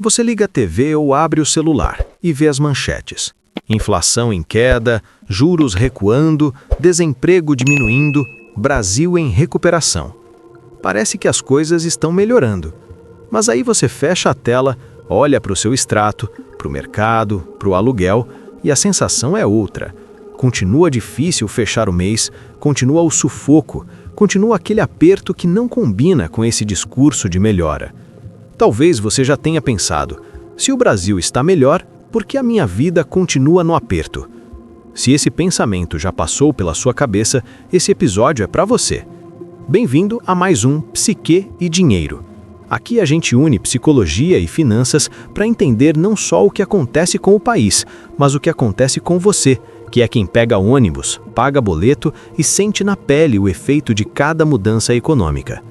Você liga a TV ou abre o celular e vê as manchetes. Inflação em queda, juros recuando, desemprego diminuindo, Brasil em recuperação. Parece que as coisas estão melhorando. Mas aí você fecha a tela, olha para o seu extrato, para o mercado, para o aluguel e a sensação é outra. Continua difícil fechar o mês, continua o sufoco, continua aquele aperto que não combina com esse discurso de melhora. Talvez você já tenha pensado, se o Brasil está melhor, por que a minha vida continua no aperto? Se esse pensamento já passou pela sua cabeça, esse episódio é para você. Bem-vindo a mais um Psique e Dinheiro. Aqui a gente une psicologia e finanças para entender não só o que acontece com o país, mas o que acontece com você, que é quem pega ônibus, paga boleto e sente na pele o efeito de cada mudança econômica.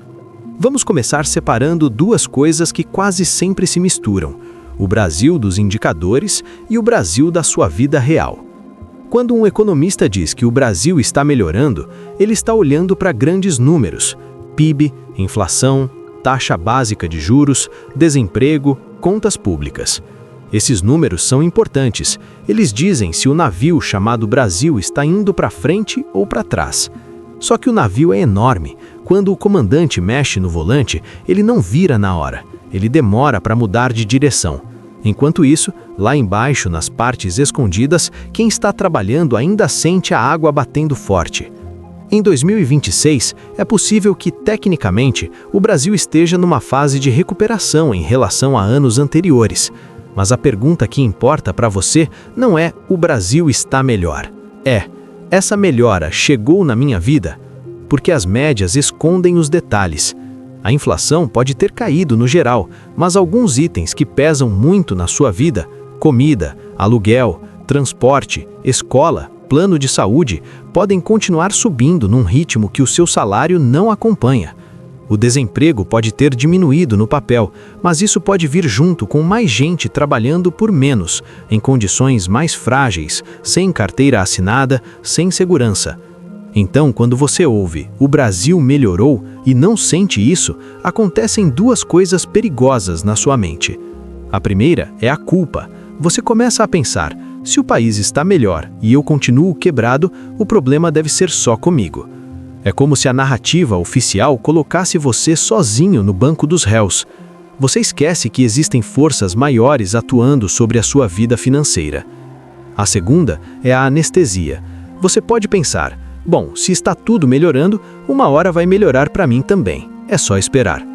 Vamos começar separando duas coisas que quase sempre se misturam: o Brasil dos indicadores e o Brasil da sua vida real. Quando um economista diz que o Brasil está melhorando, ele está olhando para grandes números: PIB, inflação, taxa básica de juros, desemprego, contas públicas. Esses números são importantes. Eles dizem se o navio chamado Brasil está indo para frente ou para trás. Só que o navio é enorme. Quando o comandante mexe no volante, ele não vira na hora. Ele demora para mudar de direção. Enquanto isso, lá embaixo, nas partes escondidas, quem está trabalhando ainda sente a água batendo forte. Em 2026, é possível que, tecnicamente, o Brasil esteja numa fase de recuperação em relação a anos anteriores. Mas a pergunta que importa para você não é o Brasil está melhor. Essa melhora chegou na minha vida? Porque as médias escondem os detalhes. A inflação pode ter caído no geral, mas alguns itens que pesam muito na sua vida, comida, aluguel, transporte, escola, plano de saúde, podem continuar subindo num ritmo que o seu salário não acompanha. O desemprego pode ter diminuído no papel, mas isso pode vir junto com mais gente trabalhando por menos, em condições mais frágeis, sem carteira assinada, sem segurança. Então, quando você ouve "o Brasil melhorou" e não sente isso, acontecem duas coisas perigosas na sua mente. A primeira é a culpa. Você começa a pensar: se o país está melhor e eu continuo quebrado, o problema deve ser só comigo. É como se a narrativa oficial colocasse você sozinho no banco dos réus. Você esquece que existem forças maiores atuando sobre a sua vida financeira. A segunda é a anestesia. Você pode pensar: bom, se está tudo melhorando, uma hora vai melhorar para mim também. É só esperar.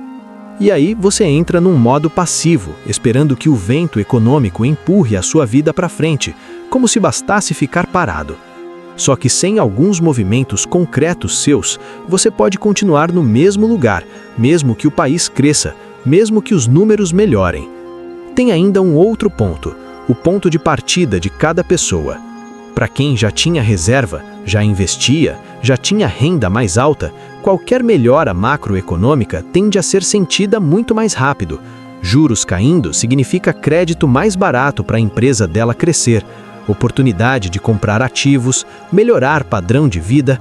E aí você entra num modo passivo, esperando que o vento econômico empurre a sua vida para frente, como se bastasse ficar parado. Só que sem alguns movimentos concretos seus, você pode continuar no mesmo lugar, mesmo que o país cresça, mesmo que os números melhorem. Tem ainda um outro ponto, o ponto de partida de cada pessoa. Para quem já tinha reserva, já investia, já tinha renda mais alta, qualquer melhora macroeconômica tende a ser sentida muito mais rápido. Juros caindo significa crédito mais barato para a empresa dela crescer, oportunidade de comprar ativos, melhorar padrão de vida.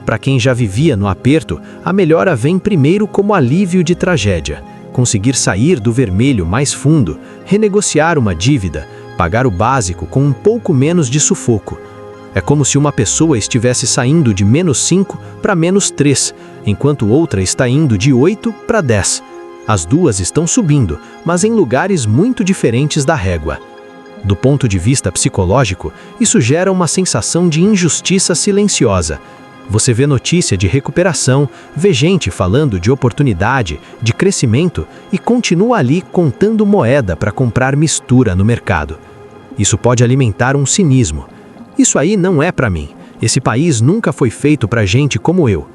Para quem já vivia no aperto, a melhora vem primeiro como alívio de tragédia. Conseguir sair do vermelho mais fundo, renegociar uma dívida, pagar o básico com um pouco menos de sufoco. É como se uma pessoa estivesse saindo de -5 para -3, enquanto outra está indo de 8 para 10. As duas estão subindo, mas em lugares muito diferentes da régua. Do ponto de vista psicológico, isso gera uma sensação de injustiça silenciosa. Você vê notícia de recuperação, vê gente falando de oportunidade, de crescimento e continua ali contando moeda para comprar mistura no mercado. Isso pode alimentar um cinismo. Isso aí não é para mim. Esse país nunca foi feito para gente como eu.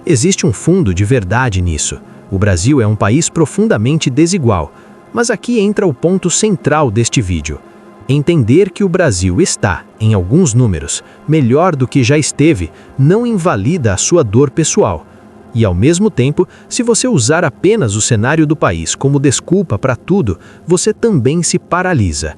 Existe um fundo de verdade nisso. O Brasil é um país profundamente desigual. Mas aqui entra o ponto central deste vídeo. Entender que o Brasil está, em alguns números, melhor do que já esteve, não invalida a sua dor pessoal. E, ao mesmo tempo, se você usar apenas o cenário do país como desculpa para tudo, você também se paralisa.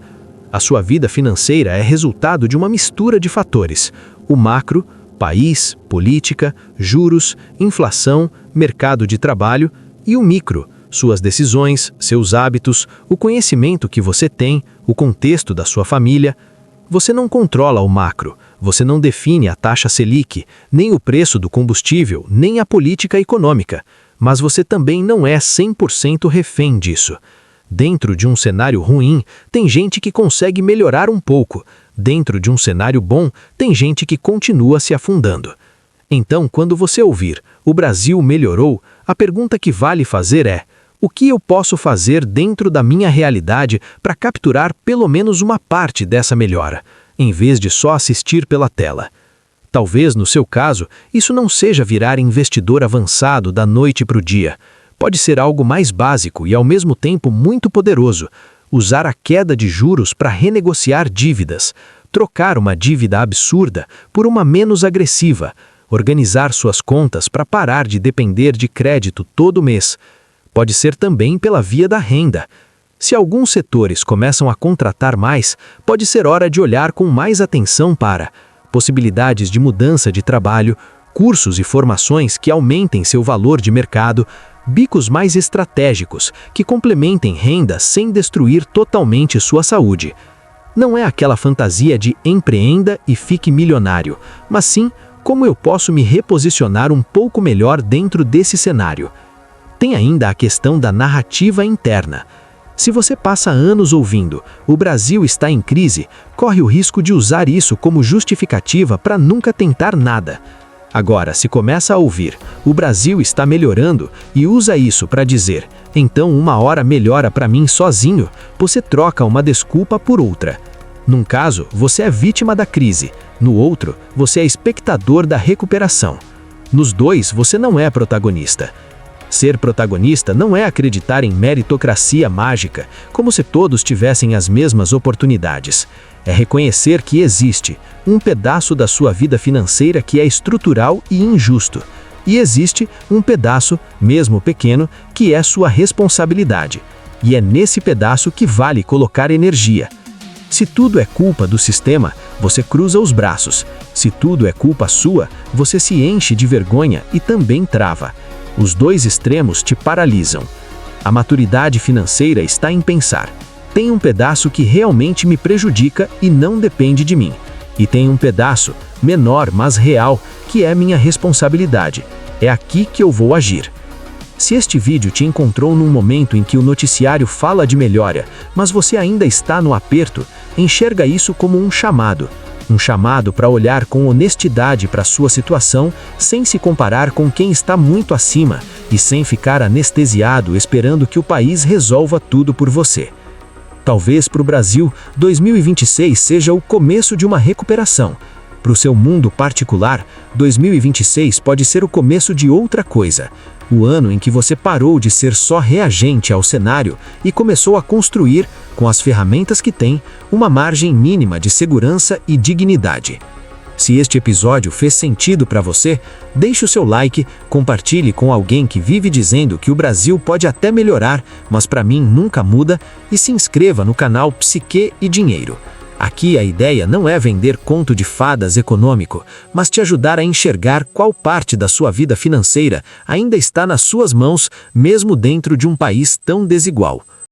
A sua vida financeira é resultado de uma mistura de fatores: o macro, país, política, juros, inflação, mercado de trabalho, e o micro, suas decisões, seus hábitos, o conhecimento que você tem, o contexto da sua família. Você não controla o macro, você não define a taxa Selic, nem o preço do combustível, nem a política econômica, mas você também não é 100% refém disso. Dentro de um cenário ruim, tem gente que consegue melhorar um pouco. Dentro de um cenário bom, tem gente que continua se afundando. Então, quando você ouvir "o Brasil melhorou", a pergunta que vale fazer é: o que eu posso fazer dentro da minha realidade para capturar pelo menos uma parte dessa melhora, em vez de só assistir pela tela? Talvez, no seu caso, isso não seja virar investidor avançado da noite para o dia. Pode ser algo mais básico e, ao mesmo tempo, muito poderoso. Usar a queda de juros para renegociar dívidas, trocar uma dívida absurda por uma menos agressiva, organizar suas contas para parar de depender de crédito todo mês. Pode ser também pela via da renda. Se alguns setores começam a contratar mais, pode ser hora de olhar com mais atenção para possibilidades de mudança de trabalho, cursos e formações que aumentem seu valor de mercado, bicos mais estratégicos que complementem renda sem destruir totalmente sua saúde. Não é aquela fantasia de empreenda e fique milionário, mas sim como eu posso me reposicionar um pouco melhor dentro desse cenário. Tem ainda a questão da narrativa interna. Se você passa anos ouvindo "o Brasil está em crise", corre o risco de usar isso como justificativa para nunca tentar nada. Agora, se começa a ouvir "o Brasil está melhorando" e usa isso para dizer "então uma hora melhora para mim sozinho", você troca uma desculpa por outra. Num caso, você é vítima da crise. No outro, você é espectador da recuperação. Nos dois, você não é protagonista. Ser protagonista não é acreditar em meritocracia mágica, como se todos tivessem as mesmas oportunidades. É reconhecer que existe um pedaço da sua vida financeira que é estrutural e injusto. E existe um pedaço, mesmo pequeno, que é sua responsabilidade. E é nesse pedaço que vale colocar energia. Se tudo é culpa do sistema, você cruza os braços. Se tudo é culpa sua, você se enche de vergonha e também trava. Os dois extremos te paralisam. A maturidade financeira está em pensar: tem um pedaço que realmente me prejudica e não depende de mim. E tem um pedaço, menor mas real, que é minha responsabilidade. É aqui que eu vou agir. Se este vídeo te encontrou num momento em que o noticiário fala de melhora, mas você ainda está no aperto, enxerga isso como um chamado. Um chamado para olhar com honestidade para sua situação, sem se comparar com quem está muito acima e sem ficar anestesiado esperando que o país resolva tudo por você. Talvez para o Brasil, 2026 seja o começo de uma recuperação. Para o seu mundo particular, 2026 pode ser o começo de outra coisa. O ano em que você parou de ser só reagente ao cenário e começou a construir, com as ferramentas que tem, uma margem mínima de segurança e dignidade. Se este episódio fez sentido para você, deixe o seu like, compartilhe com alguém que vive dizendo que o Brasil pode até melhorar, mas para mim nunca muda, e se inscreva no canal Psique e Dinheiro. Aqui a ideia não é vender conto de fadas econômico, mas te ajudar a enxergar qual parte da sua vida financeira ainda está nas suas mãos, mesmo dentro de um país tão desigual.